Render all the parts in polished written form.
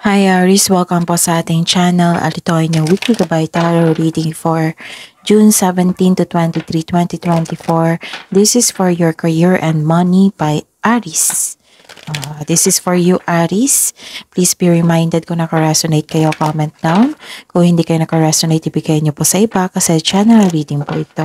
Hi Aries, welcome po sa ating channel at ito ay inyong weekly gabay tarot reading for June 17 to 23, 2024. This is for your career and money by Aries. This is for you Aries. Please be reminded kung naka-resonate kayo, comment down. Kung hindi kayo naka-resonate, ibigay niyo po sa iba kasi channel reading po ito.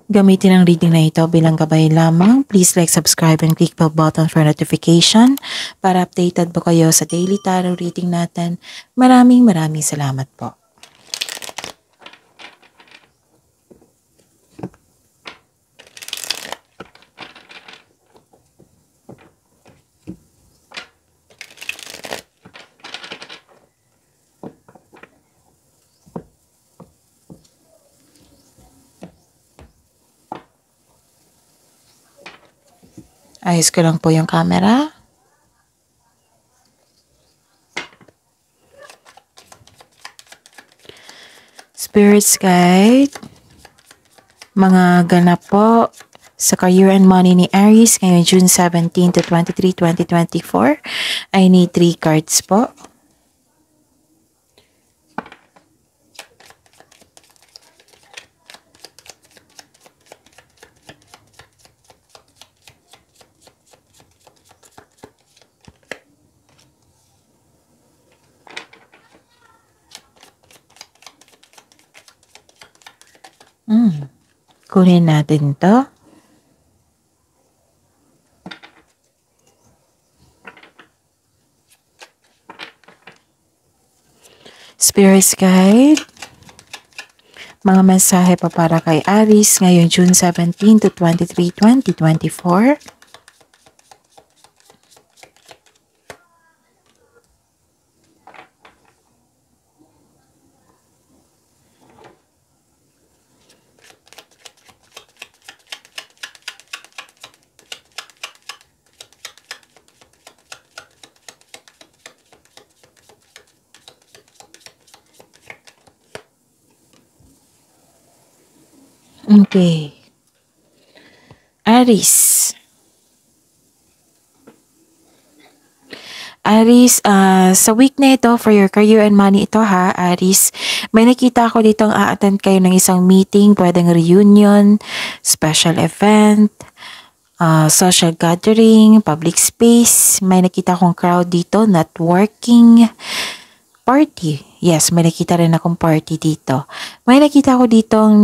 Gamitin ang reading na ito bilang gabay lamang. Please like, subscribe, and click the button for notification para updated po kayo sa daily tarot reading natin. Maraming salamat po. Ayos ko lang po yung camera. Spirits guide. Mga ganap po sa career and money ni Aries ngayon June 17 to 23, 2024. I need 3 cards po. Kunin natin to. Spirits guide. Mga mensahe pa para kay Aries ngayon June 17 to 23, 2024. Okay. Aries. Aries, sa week na ito, for your career and money ito ha, Aries, may nakita ako dito ang a-attend kayo ng isang meeting, pwedeng reunion, special event, social gathering, public space. May nakita akong crowd dito, networking, party. Yes, may nakita rin akong party dito. May nakita ako ditong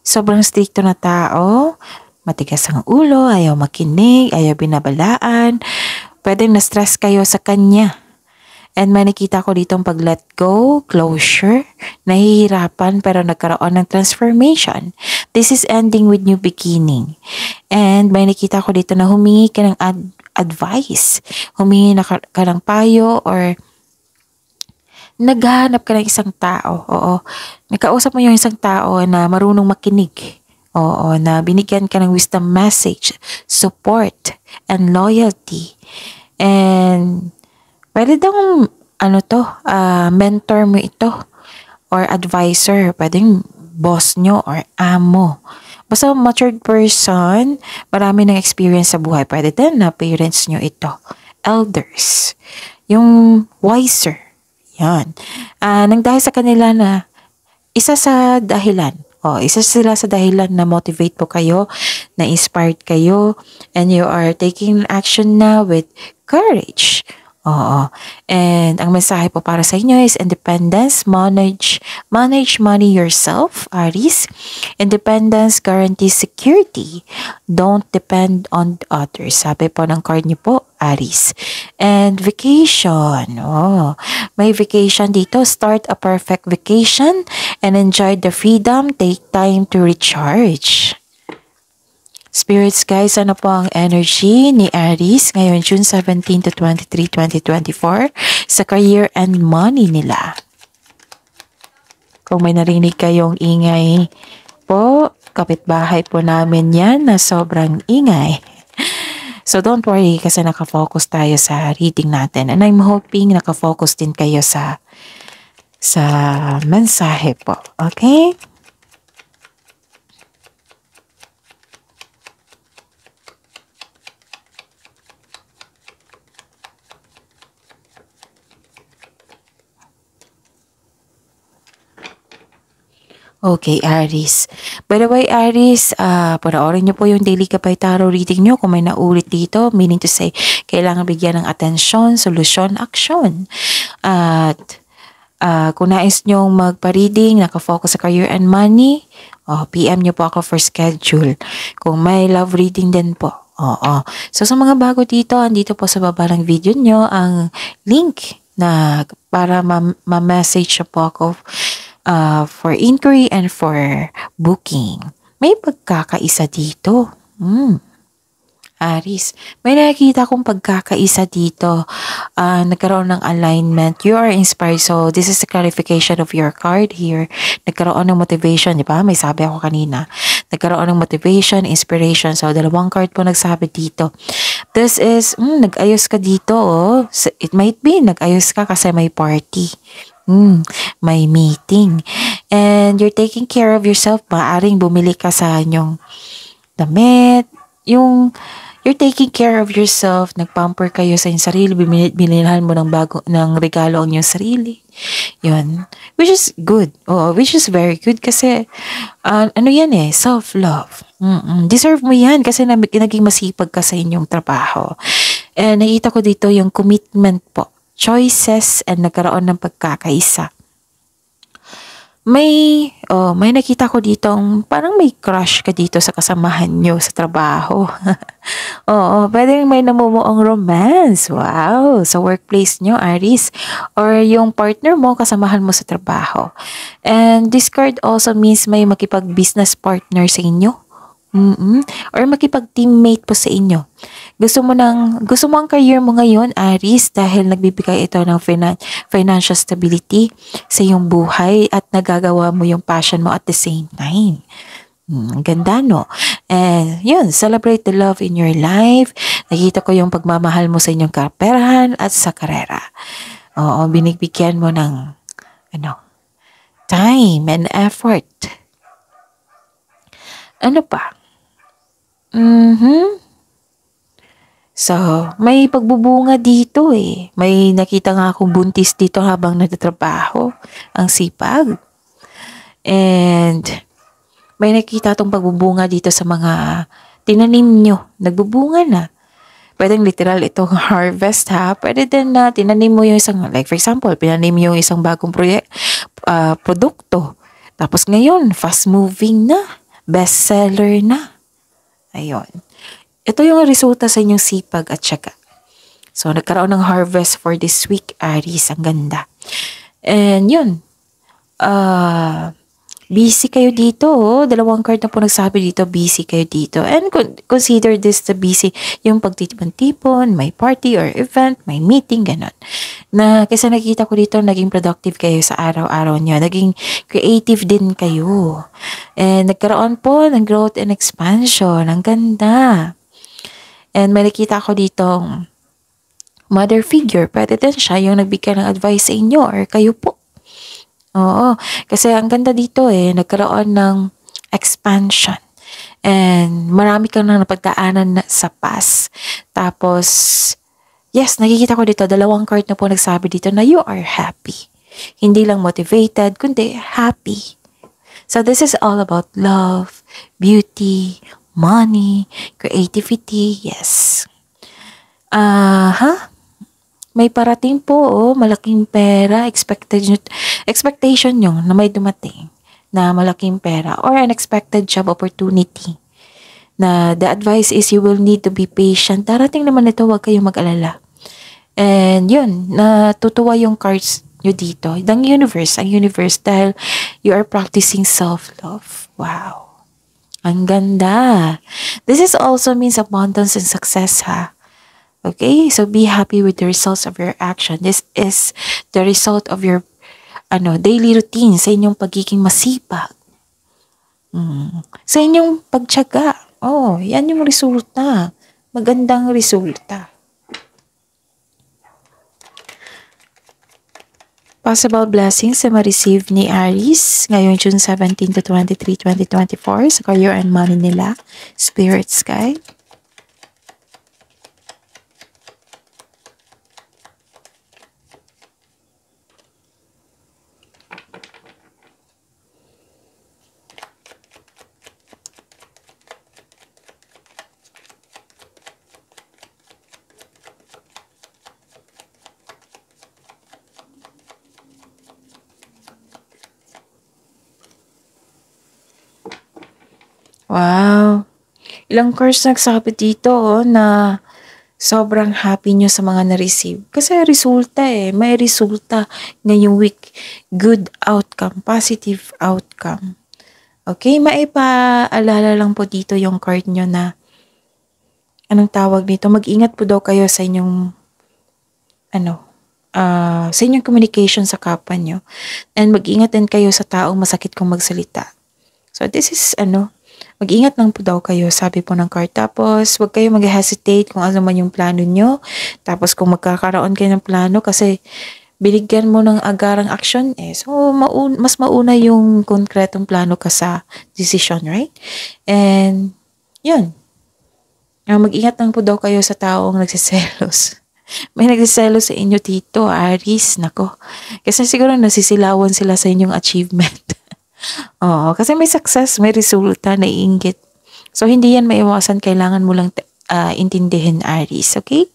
sobrang stricto na tao, matigas ang ulo, ayaw makinig, ayaw binabalaan, pwedeng na-stress kayo sa kanya. And may nakita ko ditong pag-let go, closure, nahihirapan pero nagkaroon ng transformation. This is ending with new beginning. And may nakita ko dito na humingi ka ng advice, humingi ka ng payo or naghahanap ka ng isang tao. Oo. Nakausap mo yung isang tao na marunong makinig. Oo. Na binigyan ka ng wisdom message, support, and loyalty. And pwede daw, mentor mo ito. Or advisor. Pwedeng boss nyo or amo. Basta matured person, marami ng experience sa buhay. Pwede din na parents nyo ito. Elders. Yung wiser. Yan. Nang dahil sa kanila na isa sila sa dahilan na motivate po kayo, na inspired kayo, and you are taking action now with courage. Oo. And ang mensahe po para sa inyo is independence, manage money yourself, Aries. Independence guarantees security. Don't depend on others. Sabi po ng card niyo po, Aries. And vacation. Oh, may vacation dito. Start a perfect vacation and enjoy the freedom. Take time to recharge. Spirits guys, ano po ang energy ni Aries ngayon June 17 to 23, 2024 sa career and money nila? Kung may narinig kayong ingay po, kapitbahay po namin yan na sobrang ingay. So don't worry kasi nakafocus tayo sa reading natin. And I'm hoping nakafocus din kayo sa mensahe po. Okay? Okay, Aries. By the way, Aries, panoorin niyo po yung Daily Gabay Tarot reading niyo kung may naulit dito. Meaning to say, kailangan bigyan ng atensyon, solusyon, aksyon. At kung nais niyong magpa-reading, nakafocus sa career and money, PM niyo po ako for schedule. Kung may love reading din po. Oo. So sa mga bago dito, andito po sa baba ng video niyo ang link na para ma-message po ako for inquiry and for booking. May pagkakaisa dito. Aries, may nakikita akong pagkakaisa dito. Nagkaroon ng alignment. You are inspired. So, this is the clarification of your card here. Nagkaroon ng motivation, di ba? May sabi ako kanina. Nagkaroon ng motivation, inspiration. So, dalawang card po nagsabi dito. This is, nag-ayos ka dito, oh. It might be, nag-ayos ka kasi may party. May meeting. And you're taking care of yourself. Maaring bumili ka sa inyong damit. You're taking care of yourself. Nagpamper kayo sa inyong sarili. Binilhan mo ng regalo ang inyong sarili. Yun. Which is good. Which is very good kasi ano yan self-love. Deserve mo yan kasi naging masipag ka sa inyong trabaho. And nakita ko dito yung commitment po. Choices and nagkaroon ng pagkakaisa. May nakita ko dito parang may crush ka dito sa kasamahan nyo sa trabaho. Pwedeng may namumuong romance. Wow! Sa workplace nyo, Aries. Or yung partner mo, kasamahan mo sa trabaho. And this card also means may makipag-business partner sa inyo. Or makipag-teammate po sa inyo. Gusto mo ang career mo ngayon, Aries, dahil nagbibigay ito ng financial stability sa iyong buhay at nagagawa mo yung passion mo at the same time. Ang ganda, no? And yun, celebrate the love in your life. Nakita ko yung pagmamahal mo sa inyong kaperahan at sa karera. Binigbigyan mo ng time and effort. Ano pa? So, may pagbubunga dito May nakita nga akong buntis dito habang nagtatrabaho. Ang sipag. And may nakita tong pagbubunga dito sa mga tinanim nyo. Nagbubunga na. Pwedeng literal itong harvest ha. Pwede din na tinanim mo yung isang, like for example, pinanim yung isang bagong produkto. Tapos ngayon, fast moving na. Bestseller na. Ayun. Ito yung resulta sa inyong sipag at syaga. So, nagkaroon ng harvest for this week, Aries. Ang ganda. And yun. Busy kayo dito. Dalawang card na po nagsabi dito, busy kayo dito. And consider this the busy. Yung pagtitipon-tipon, may party or event, may meeting, ganon. Kasi nakita ko dito, naging productive kayo sa araw-araw nyo. Naging creative din kayo. And nagkaroon po ng growth and expansion. Ang ganda. And may nakita ko ditong mother figure. Pwede din siya yung nagbigay ng advice sa inyo or kayo po. Kasi ang ganda dito nagkaroon ng expansion. And marami kang nang napagdaanan sa past. Tapos, yes, nakikita ko dito, dalawang card na po nagsabi dito na you are happy. Hindi lang motivated, kundi happy. So this is all about love, beauty, money, creativity, yes. May parating po, malaking pera, expectation nyo na may dumating na malaking pera or unexpected job opportunity. Na the advice is you will need to be patient. Darating naman ito, huwag kayong mag-alala. And yun, natutuwa yung cards nyo dito. Ang universe, dahil you are practicing self-love. Wow. Ang ganda. This is also means abundance and success, ha? Okay? So, be happy with the results of your action. This is the result of your daily routine sa inyong pagiging masipag. Sa inyong pagtiyaga. Yan yung resulta. magandang resulta. Possible blessings na ma-receive ni Aries ngayong June 17 to 23, 2024 sa career and money nila. Spirit Sky. Wow! Ilang cards nagsabi dito na sobrang happy nyo sa mga na-receive. Kasi resulta may resulta ngayong week. Good outcome, positive outcome. Okay, maipaalala lang po dito yung card nyo na anong tawag dito, mag-ingat po daw kayo sa inyong sa inyong communication sa kapwa nyo. And mag-ingat din kayo sa taong masakit kung magsalita. So this is mag-ingat lang po daw kayo, sabi po ng card. Tapos, huwag kayo mag-hesitate kung ano man yung plano nyo. Tapos, kung magkakaroon kayo ng plano, kasi binigyan mo ng agarang aksyon So, mas mauna yung konkretong plano ka sa decision, right? And, yun. Mag-ingat lang po daw kayo sa taong nagsiselos. May nagsiselos sa inyo dito, Aries. Nako. Kasi siguro nasisilawan sila sa inyong achievement. Oo, kasi may success, may resulta, naiinggit. So, hindi yan maiwasan. Kailangan mo lang intindihin, Aries, okay?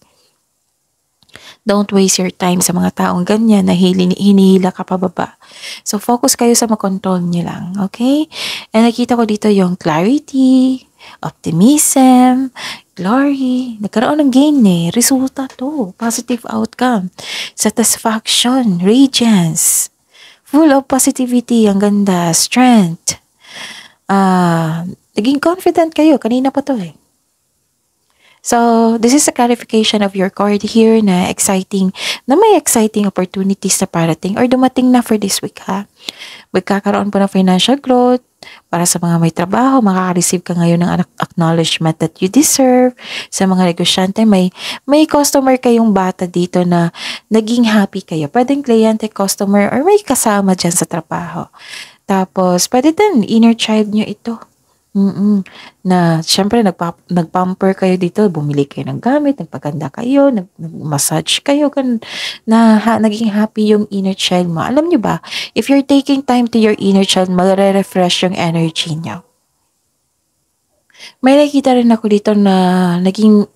Don't waste your time sa mga taong ganyan na hinihila ka pababa. So, focus kayo sa makontrol nyo lang, okay? And nakita ko dito yung clarity, optimism, glory. Nagkaroon ng gain resulta to. Positive outcome. Satisfaction, radiance. Full of positivity, ang ganda, strength. Naging confident kayo. Kanina pa to So, this is a clarification of your card here na may exciting opportunities na parating or dumating na for this week, ha? Magkakaroon po ng financial growth para sa mga may trabaho, makaka-receive ka ngayon ng acknowledgement that you deserve. Sa mga negosyante, may customer kayong bata dito na naging happy kayo. Pwedeng kliyente, customer, or may kasama dyan sa trabaho. Tapos, pwede din, inner child nyo ito. Na syempre nagpamper kayo dito, bumili kayo ng gamit, nagpaganda kayo, nag-massage kayo, naging happy yung inner child mo. Alam nyo ba, if you're taking time to your inner child, magre-refresh yung energy niya. May nakita rin ako dito na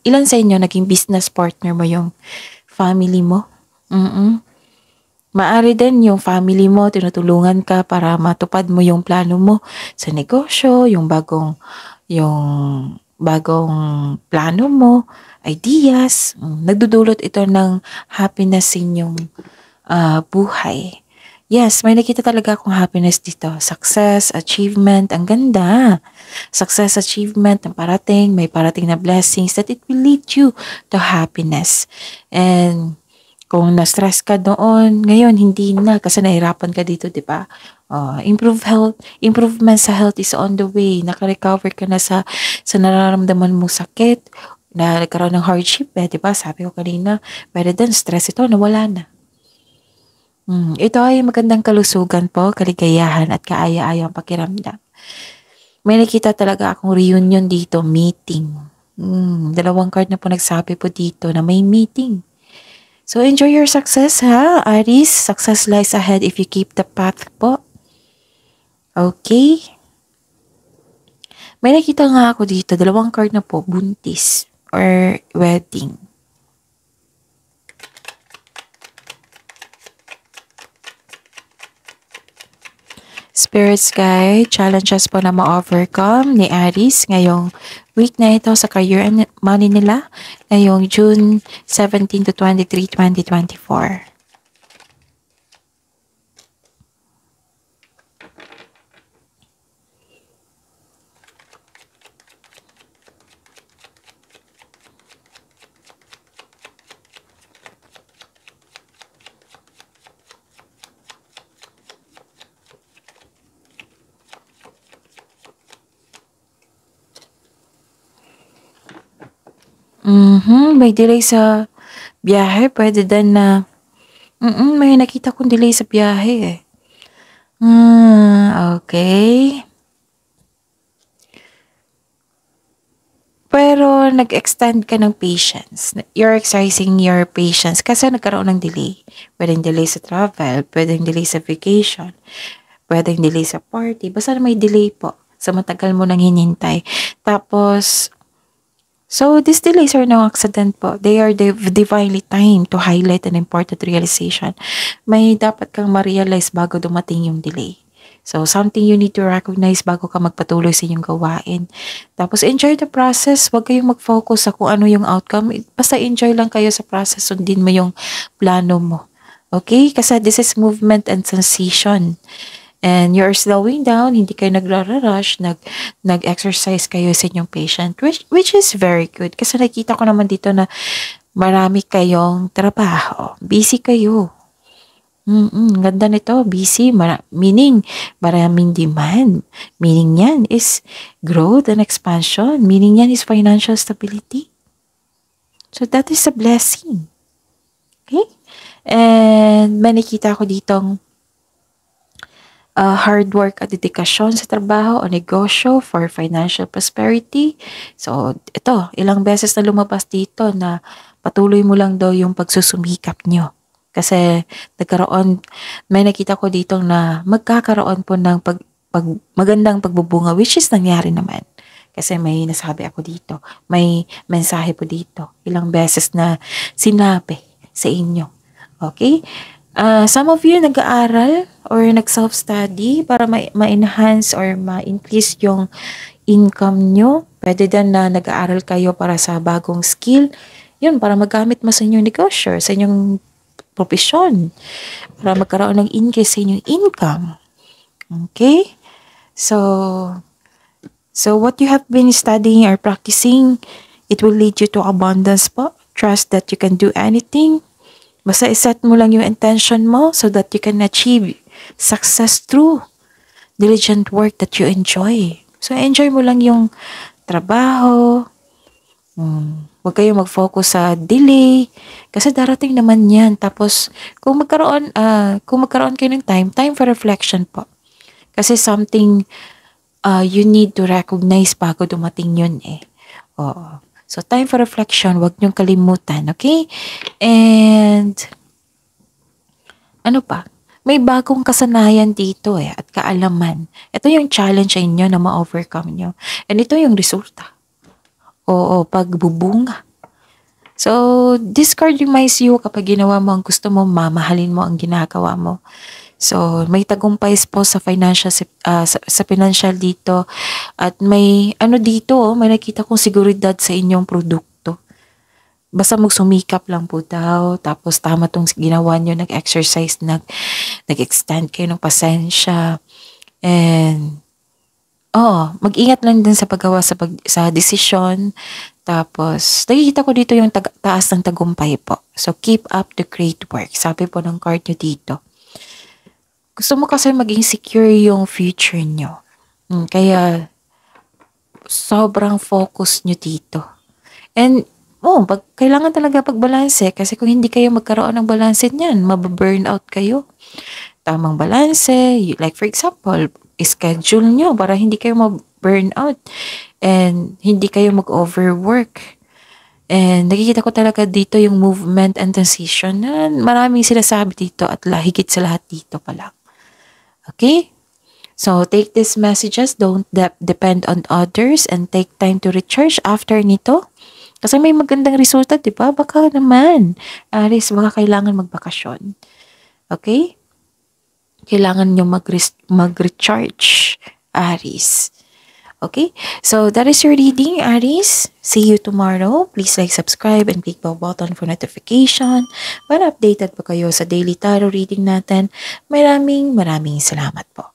ilan sa inyo naging business partner mo yung family mo. Maari din yung family mo, tinutulungan ka para matupad mo yung plano mo sa negosyo, yung bagong plano mo, ideas. Nagdudulot ito ng happiness sa inyong buhay. Yes, may nakita talaga akong happiness dito. Success, achievement, ang ganda. Success, achievement, may parating na blessings that it will lead you to happiness. And kung na-stress ka noon, ngayon hindi na kasi nahirapan ka dito, di ba? Improvement sa health is on the way. Naka-recover ka na sa nararamdaman mo sakit, na nagkaroon ng hardship, di ba? Sabi ko kanina, pwede din, stress ito, nawala na. Ito ay magandang kalusugan po, kaligayahan at kaaya-ayang pakiramdam. May nakita talaga akong reunion dito, meeting. Dalawang card na po nagsabi po dito na may meeting. So, enjoy your success, ha, Aries? Success lies ahead if you keep the path po. Okay? May nakita nga ako dito, dalawang card na po, buntis or wedding. Spirit Sky, challenges po na ma-overcome ni Aries ngayong week na ito sa career and money nila ngayong June 17 to 23, 2024. May delay sa biyahe. Pwede din na, may nakita kong delay sa biyahe eh. Okay. Pero nag-extend ka ng patience. You're exercising your patience kasi nagkaroon ng delay. Pwedeng delay sa travel, pwedeng delay sa vacation, pwedeng delay sa party. Basta may delay po sa matagal mo nang hinintay. Tapos, so these delays are no accident po. They are divinely timed to highlight an important realization. May dapat kang ma-realize bago dumating yung delay. So, something you need to recognize bago ka magpatuloy sa inyong gawain. Tapos, enjoy the process. Huwag kayong mag-focus sa kung ano yung outcome. Basta enjoy lang kayo sa process. Sundin mo yung plano mo. Okay? Kasi this is movement and sensation. And you're slowing down, hindi kayo nagra-rush, nag-exercise kayo sa inyong patient, which is very good. Kasi nakita ko naman dito na marami kayong trabaho. Busy kayo. Ganda nito, busy, meaning maraming demand. Meaning yan is growth and expansion. Meaning yan is financial stability. So that is a blessing. Okay? And may nakita ko ditong hard work at dedikasyon sa trabaho o negosyo for financial prosperity. So, ito, ilang beses na lumabas dito na patuloy mo lang daw yung pagsusumikap nyo. Kasi may nakita ko dito na magkakaroon po ng magandang pagbubunga, which is nangyari naman. Kasi may nasabi ako dito, may mensahe po dito, ilang beses na sinabi sa inyo. Okay? Some of you nag-aaral or nag-self-study para ma-enhance or ma-increase yung income nyo. Pwede din na nag-aaral kayo para sa bagong skill. Yun, para magamit mo sa inyong negosyo, sa inyong profesyon, para magkaroon ng increase sa inyong income. Okay? So what you have been studying or practicing, it will lead you to abundance po. Trust that you can do anything. Basta iset mo lang yung intention mo so that you can achieve success through diligent work that you enjoy. So, enjoy mo lang yung trabaho. Huwag kayong mag-focus sa delay. Kasi darating naman yan. Tapos, kung magkaroon kayo ng time for reflection po. Kasi something you need to recognize bago dumating yun eh. Oo. So, time for reflection, huwag niyong kalimutan, okay? And, ano pa? May bagong kasanayan dito eh, at kaalaman. Ito yung challenge sa inyo na ma-overcome nyo. And ito yung resulta. Oo, pagbubunga. So, this card reminds you kapag ginawa mo ang gusto mo, mamahalin mo ang ginagawa mo. So, may tagumpay po sa financial sa financial dito at may dito, may nakita kong seguridad sa inyong produkto. Basta magsumikap lang po daw, tapos tama tong ginawa nyo, nag-exercise, nag-extend kayo ng pasensya. And mag-ingat lang din sa paggawa sa desisyon. Tapos, nakikita ko dito yung taas ng tagumpay po. So, keep up the great work. Sabi po ng card nyo dito. Gusto mo kasi maging secure yung future nyo. Kaya, sobrang focus nyo dito. And, kailangan talaga pagbalanse. Kasi kung hindi kayo magkaroon ng balanse niyan, mababurnout kayo. Tamang balanse, like for example, schedule nyo para hindi kayo ma-burnout. And, hindi kayo mag-overwork. And nakikita ko talaga dito yung movement and transition na maraming sinasabi dito at higit sa lahat dito pa lang. Okay? So, take these messages. Don't depend on others and take time to recharge after nito. Kasi may magandang resulta, di ba? Baka naman. Aris, baka kailangan magbakasyon. Okay? Kailangan nyo mag-recharge, Aris. Okay? So, that is your reading, Aries. See you tomorrow. Please like, subscribe, and click the button for notification para updated pa kayo sa daily tarot reading natin. Maraming salamat po.